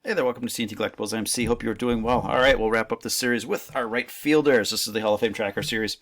Hey there, welcome to CNT Collectibles MC. Hope you're doing well. All right, we'll wrap up the series with our right fielders. This is the Hall of Fame Tracker series.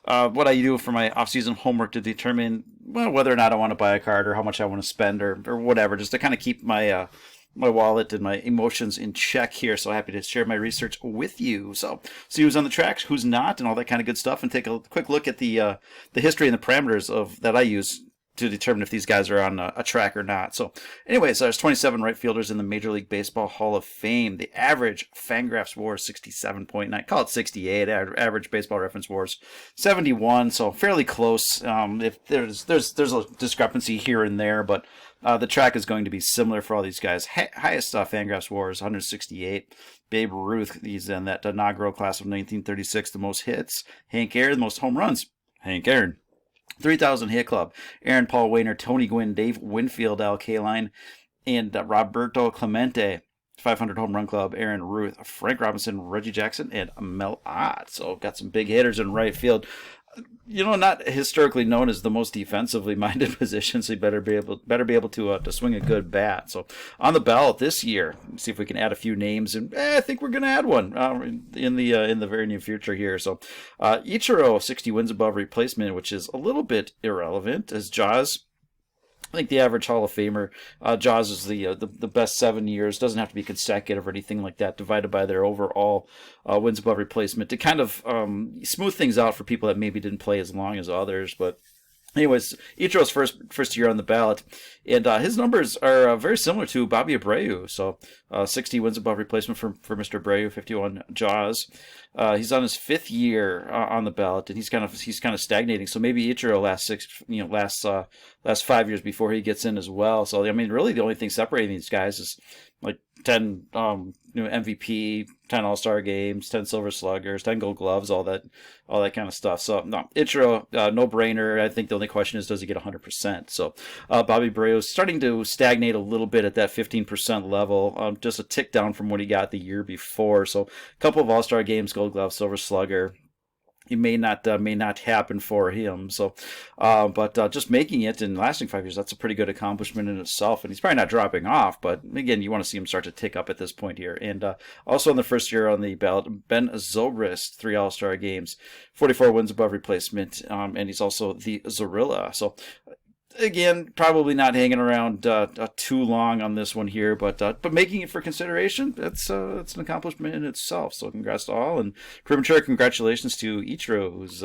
What I do for my off-season homework to determine whether or not I want to buy a card or how much I want to spend or whatever, just to kind of keep my my wallet and my emotions in check here. So happy to share my research with you. So see who's on the tracks, who's not, and all that kind of good stuff, and take a quick look at the history and the parameters of that I use to determine if these guys are on a track or not. So anyways, there's 27 right fielders in the Major League Baseball Hall of Fame. The average Fangraphs WAR is 67.9. Call it 68. Average Baseball Reference WAR is 71. So fairly close. If there's a discrepancy here and there, but the track is going to be similar for all these guys. Highest Fangraphs WAR is 168. Babe Ruth, he's in that inaugural class of 1936, the most hits. Hank Aaron, the most home runs. Hank Aaron. 3,000 hit club. Aaron Paul Wainer, Tony Gwynn, Dave Winfield, Al Kaline, and Roberto Clemente. 500 home run club. Aaron Ruth, Frank Robinson, Reggie Jackson, and Mel Ott. So got some big hitters in right field. You know, not historically known as the most defensively minded position, so you better be able to swing a good bat. So on the ballot this year, let's see if we can add a few names, and I think we're going to add one in the very near future here. So Ichiro 60 wins above replacement, which is a little bit irrelevant, as Jaws. I think the average Hall of Famer, Jaws is the best 7 years. Doesn't have to be consecutive or anything like that. Divided by their overall wins above replacement to kind of smooth things out for people that maybe didn't play as long as others. But anyways, Ichiro's first year on the ballot, and his numbers are very similar to Bobby Abreu. So 60 wins above replacement for Mr. Abreu, 51 Jaws. He's on his fifth year on the ballot, and he's kind of stagnating. So maybe Ichiro last 5 years before he gets in as well. So I mean, really, the only thing separating these guys is like 10 MVP, 10 All-Star games, 10 Silver Sluggers, 10 Gold Gloves, all that kind of stuff. So no, Ichiro, no-brainer. I think the only question is, does he get 100%? So Bobby Abreu is starting to stagnate a little bit at that 15% level, just a tick down from what he got the year before. So a couple of All-Star games, Gold Glove, Silver Slugger. It may not happen for him. So, but just making it and lasting 5 years, that's a pretty good accomplishment in itself. And he's probably not dropping off, but again, you want to see him start to tick up at this point here. And also in the first year on the ballot, Ben Zobrist, 3 All-Star games, 44 wins above replacement, and he's also the Zorilla. So again, probably not hanging around too long on this one here, but making it for consideration, it's an accomplishment in itself. So congrats to all, and premature congratulations to Ichiro, who's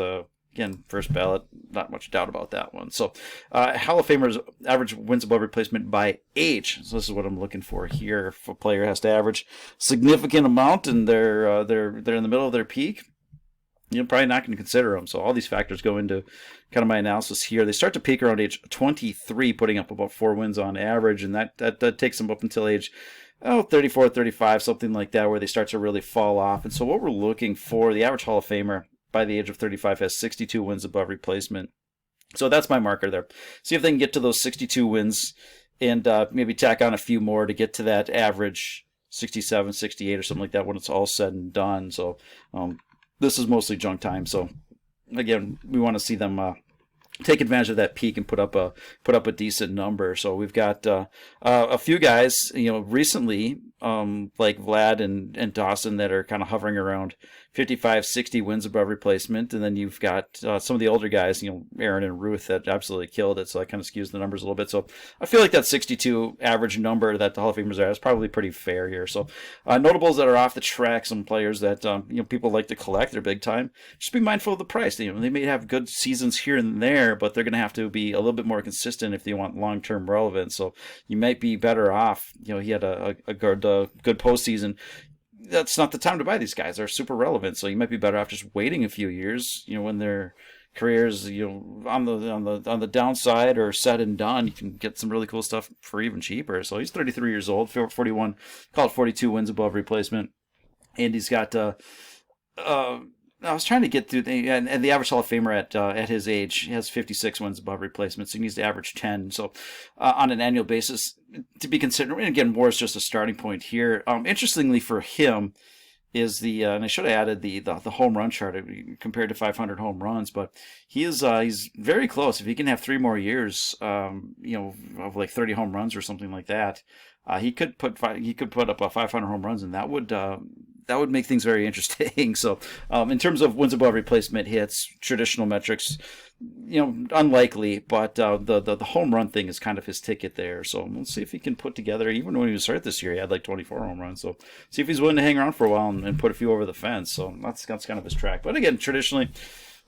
again first ballot. Not much doubt about that one. So Hall of Famers average wins above replacement by age. So this is what I'm looking for here. If a player has to average significant amount and they're in the middle of their peak, you're probably not going to consider them. So all these factors go into kind of my analysis here. They start to peak around age 23, putting up about 4 wins on average, and that takes them up until age 34, 35, something like that, where they start to really fall off. And so what we're looking for, the average Hall of Famer by the age of 35 has 62 wins above replacement. So that's my marker there. See if they can get to those 62 wins and maybe tack on a few more to get to that average 67, 68 or something like that when it's all said and done. So this is mostly junk time, so again, we want to see them take advantage of that peak and put up a decent number. So we've got a few guys, recently, like Vlad and Dawson, that are kind of hovering around 55, 60 wins above replacement, and then you've got some of the older guys, Aaron and Ruth, that absolutely killed it. So that kind of skews the numbers a little bit. So I feel like that 62 average number that the Hall of Famers are is probably pretty fair here. So notables that are off the track, some players that people like to collect, they're big time. Just be mindful of the price. They may have good seasons here and there, but they're going to have to be a little bit more consistent if they want long-term relevance. So you might be better off. He had a good postseason. That's not the time to buy these guys. They're super relevant, so you might be better off just waiting a few years. When their careers, on the downside or said and done, you can get some really cool stuff for even cheaper. So he's 33 years old, 41, call it 42 wins above replacement, and he's got. I was trying to get through and the average Hall of Famer at his age, he has 56 wins above replacement, so he needs to average 10. So on an annual basis, to be considered, and again, WAR is just a starting point here. Interestingly for him is and I should have added the home run chart compared to 500 home runs, but he's very close. If he can have 3 more years, of like 30 home runs or something like that, He could put up a 500 home runs, and that would make things very interesting. So, in terms of wins above replacement hits, traditional metrics, unlikely, but the home run thing is kind of his ticket there. So we'll see if he can put together. Even when he was hurt this year, he had like 24 home runs. So see if he's willing to hang around for a while and put a few over the fence. So that's kind of his track. But again, traditionally,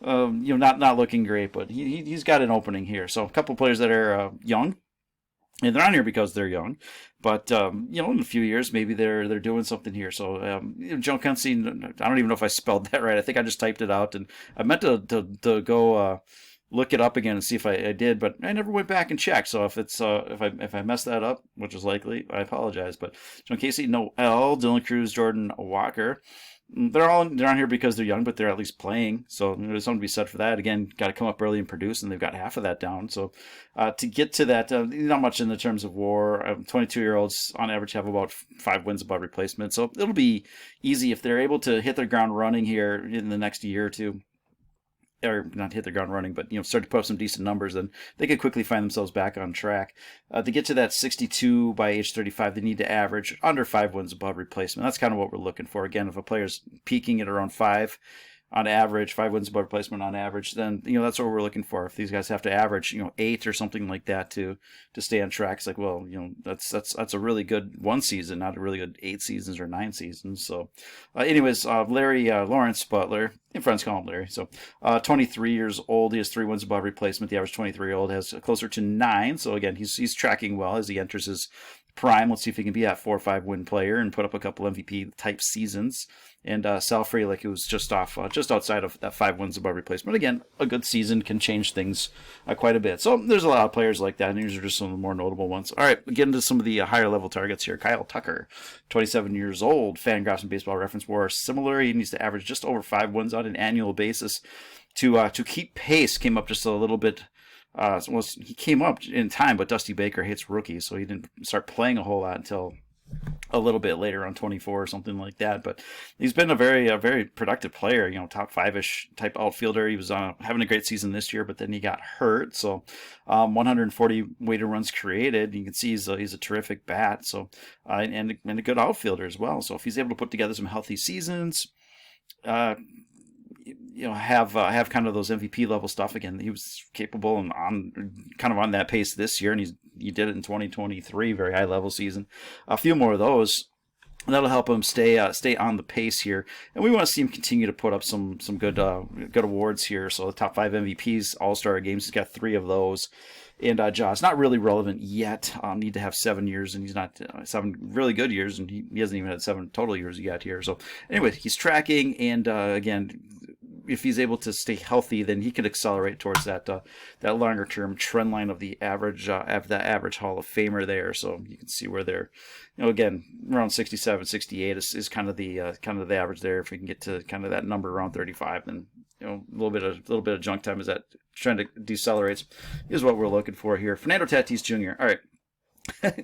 not looking great, but he's got an opening here. So a couple players that are young. And they're on here because they're young, but in a few years maybe they're doing something here. So Joe Kensey, I don't even know if I spelled that right. I think I just typed it out, and I meant to go look it up again and see if I did, but I never went back and checked. So if it's if I messed that up, which is likely, I apologize. But John Casey, Noel, Dylan Cruz, Jordan Walker. They're on here because they're young, but they're at least playing. So there's something to be said for that. Again, got to come up early and produce, and they've got half of that down. So to get to that, not much in the terms of WAR. 22-year-olds on average have about 5 wins above replacement. So it'll be easy if they're able to hit their ground running here in the next year or two. Or not hit the ground running, but start to put up some decent numbers, then they could quickly find themselves back on track. To get to that 62 by age 35, they need to average under 5 wins above replacement. That's kind of what we're looking for. Again, if a player's peaking at around 5 on average, 5 wins above replacement on average, then that's what we're looking for. If these guys have to average 8 or something like that to stay on track, it's like, well, that's a really good 1 season, not a really good 8 seasons or 9 seasons. So anyways, Larry Lawrence Butler, and friends call him Larry, so 23 years old, he has 3 wins above replacement. The average 23-year-old has closer to 9. So again, he's tracking well as he enters his prime. Let's see if he can be that 4 or 5 win player and put up a couple MVP type seasons. And Sal Frelick, who was just outside of that 5 wins above replacement. Again, a good season can change things quite a bit. So there's a lot of players like that, and these are just some of the more notable ones. All right, we get into some of the higher level targets here. Kyle Tucker, 27 years old, Fangraphs and Baseball Reference WAR similar. He needs to average just over 5 wins on an annual basis to keep pace. Came up just a little bit. He came up in time, but Dusty Baker hits rookies, so he didn't start playing a whole lot until a little bit later on 24 or something like that. But he's been a very productive player, top 5-ish type outfielder. He was having a great season this year, but then he got hurt. So 140 weighted runs created. You can see he's a terrific bat. So and a good outfielder as well. So if he's able to put together some healthy seasons, have kind of those MVP level stuff again. He was capable and on that pace this year, and he did it in 2023, very high level season. A few more of those. That'll help him stay on the pace here, and we want to see him continue to put up some good awards here. So the top 5 MVPs, All-Star games, he's got 3 of those. And Ja's not really relevant yet. Need to have 7 years, and he's not 7 really good years, and he hasn't even had 7 total years yet here. So anyway, he's tracking, and again, if he's able to stay healthy, then he could accelerate towards that longer term trend line of the average average Hall of Famer there. So you can see where they're, again, around 67, 68 is kind of the average there. If we can get to kind of that number around 35, then a little bit of junk time as that trend decelerates is what we're looking for here. Fernando Tatis Jr. All right.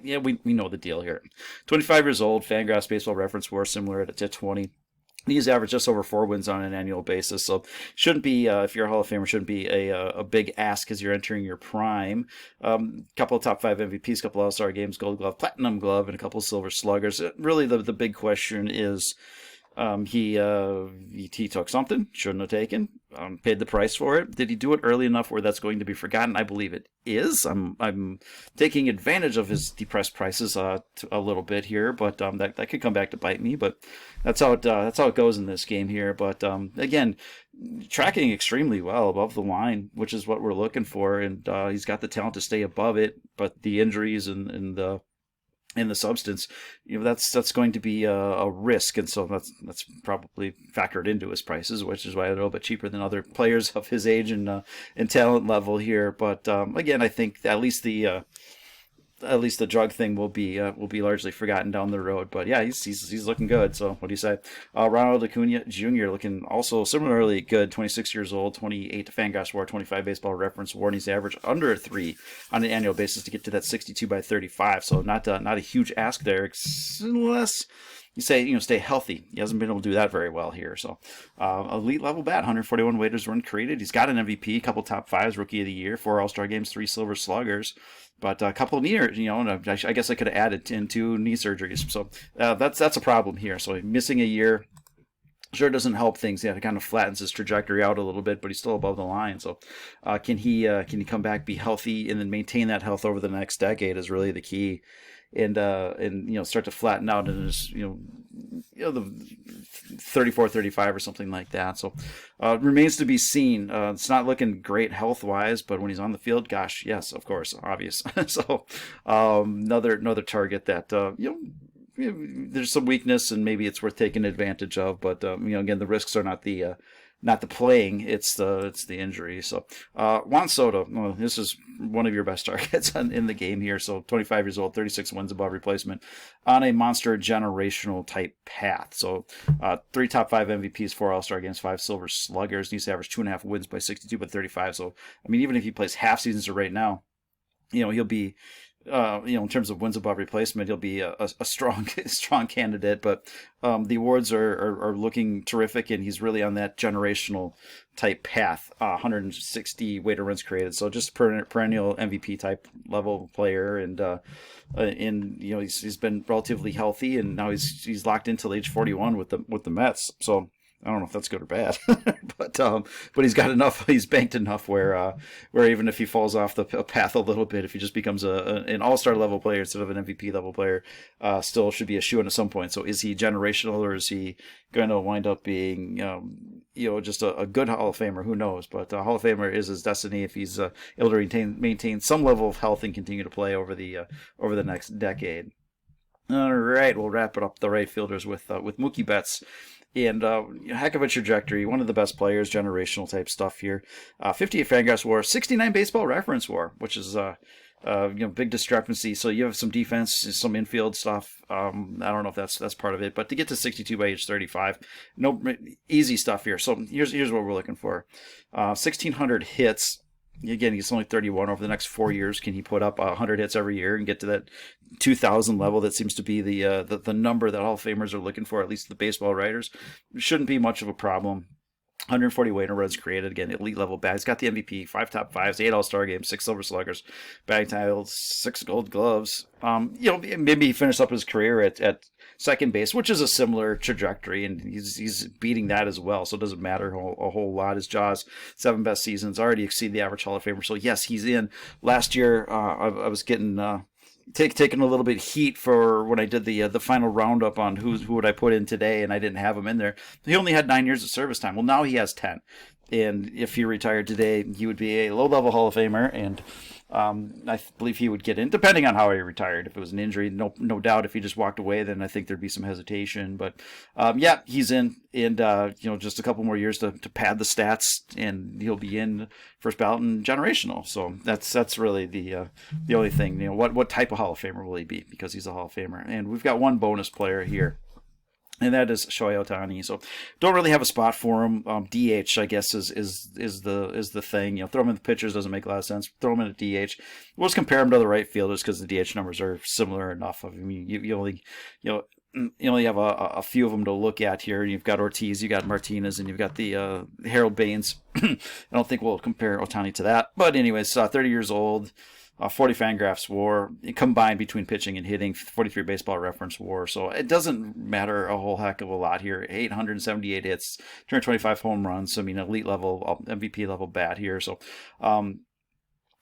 Yeah, we know the deal here. 25 years old, Fangraphs Baseball Reference WAR similar at 20. He's averaged just over 4 wins on an annual basis, so shouldn't be, if you're a Hall of Famer, shouldn't be a big ask as you're entering your prime. Couple of top 5 MVPs, couple of All-Star games, Gold Glove, Platinum Glove, and a couple of Silver Sluggers. Really, the big question is, he took something, shouldn't have taken, paid the price for it. Did he do it early enough where that's going to be forgotten? I believe it is. I'm taking advantage of his depressed prices a little bit here, but that could come back to bite me. But that's how it goes in this game here. But again, tracking extremely well above the line, which is what we're looking for, and he's got the talent to stay above it. But the injuries and the substance, that's going to be a risk, and so that's probably factored into his prices, which is why they're a little bit cheaper than other players of his age and talent level here. But again, I think at least the drug thing will be largely forgotten down the road. But yeah, he's looking good. So what do you say? Ronald Acuna Jr. looking also similarly good. 26 years old, 28 Fangraphs WAR, 25 Baseball Reference WAR. He's average under 3 on an annual basis to get to that 62 by 35. So not a huge ask there, unless you say, stay healthy. He hasn't been able to do that very well here. So elite level bat, 141 weighted run created. He's got an MVP, a couple top 5s, Rookie of the Year, 4 All-Star games, 3 Silver Sluggers. But a couple of knee, and I guess I could have added in 2 knee surgeries. So that's a problem here. So missing a year sure doesn't help things. Yeah, it kind of flattens his trajectory out a little bit, but he's still above the line. So can he come back, be healthy, and then maintain that health over the next decade is really the key. And start to flatten out in his the 34, 35 or something like that. So remains to be seen. It's not looking great health wise, but when he's on the field, gosh, yes, of course, obvious. So another target that there's some weakness and maybe it's worth taking advantage of. But again, the risks are not the playing, it's the injury. So Juan Soto, well, this is one of your best targets in the game here. So 25 years old, 36 wins above replacement on a monster generational type path. So 3 top 5 MVPs, 4 All-Star games, 5 Silver Sluggers, needs to average 2.5 wins by 62 but 35. So I mean, even if he plays half seasons right now, he'll be in terms of wins above replacement, he'll be a strong candidate. But the awards are looking terrific, and he's really on that generational type path. 160 weighted runs created, so just perennial MVP type level player, and he's been relatively healthy, and now he's locked in till age 41 with the Mets. So I don't know if that's good or bad, but he's got enough. He's banked enough where even if he falls off the path a little bit, if he just becomes an all-star level player instead of an MVP level player, still should be a shoo-in at some point. So is he generational, or is he going to wind up being just a good Hall of Famer? Who knows? But Hall of Famer is his destiny if he's able to maintain some level of health and continue to play over the next decade. All right, we'll wrap it up the right fielders with Mookie Betts. And heck of a trajectory, one of the best players, generational type stuff here. 58 Fangraphs WAR, 69 Baseball Reference WAR, which is big discrepancy. So you have some defense, some infield stuff. I don't know if that's part of it, but to get to 62 by age 35, no easy stuff here. So here's what we're looking for: 1,600 hits. Again, he's only 31. Over the next 4 years, can he put up 100 hits every year and get to that 2,000 level? That seems to be the number that Hall of Famers are looking for, at least the baseball writers. Shouldn't be much of a problem. 140 weighted runs created, again, elite level bat. He's got the MVP, 5 top 5s, 8 All-Star games, 6 Silver Sluggers, batting titles, 6 Gold Gloves. Maybe he finished up his career at second base, which is a similar trajectory, and he's beating that as well. So it doesn't matter a whole lot. His Jaws 7 best seasons already exceed the average Hall of Famer. So yes, he's in. Last year, I was getting taking a little bit heat for when I did the final roundup on who would I put in today, and I didn't have him in there. He only had 9 years of service time. Well, now he has 10, and if he retired today, he would be a low-level Hall of Famer, and I believe he would get in, depending on how he retired. If it was an injury, no doubt. If he just walked away, then I think there'd be some hesitation. But he's in, and just a couple more years to pad the stats, and he'll be in first ballot and generational. So that's really the only thing. What type of Hall of Famer will he be? Because he's a Hall of Famer, and we've got one bonus player here, and that is Shohei Ohtani. So don't really have a spot for him. DH, I guess, is the thing. Throw him in the pitchers doesn't make a lot of sense. Throw him in a DH. We'll just compare him to the right fielders because the DH numbers are similar enough. I mean, you only have a few of them to look at here. You've got Ortiz, you got Martinez, and you've got the Harold Baines. I don't think we'll compare Ohtani to that. But anyways, 30 years old. 40 Fangraphs WAR, combined between pitching and hitting, 43 Baseball Reference WAR. So it doesn't matter a whole heck of a lot here. 878 hits, 225 home runs. I mean, elite level, MVP level bat here. So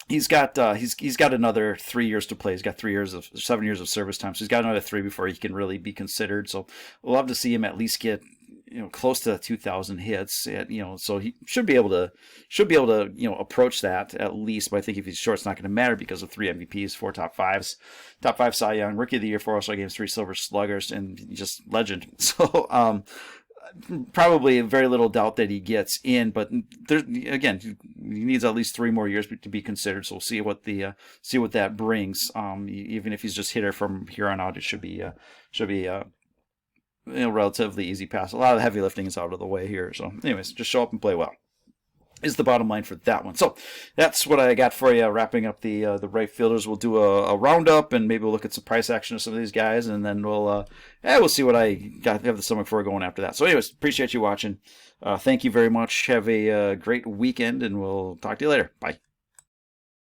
he's got another 3 years to play. He's got 7 years of service time. So he's got another 3 before he can really be considered. So we'll love to see him at least get close to 2,000 hits. So he should be able to approach that at least. But I think if he's short, it's not going to matter because of 3 MVPs, 4 top 5s, top 5 Cy Young, Rookie of the Year, 4 All-Star games, 3 Silver Sluggers, and just legend. So probably very little doubt that he gets in. But again, he needs at least 3 more years to be considered. So we'll see what that brings. Even if he's just hitter from here on out, it should be relatively easy pass. A lot of the heavy lifting is out of the way here. So anyways, just show up and play well is the bottom line for that one. So that's what I got for you. Wrapping up the right fielders. We'll do a roundup, and maybe we'll look at some price action of some of these guys, and then we'll see what I have the stomach for going after that. So anyways, appreciate you watching. Thank you very much. Have a great weekend, and we'll talk to you later. Bye.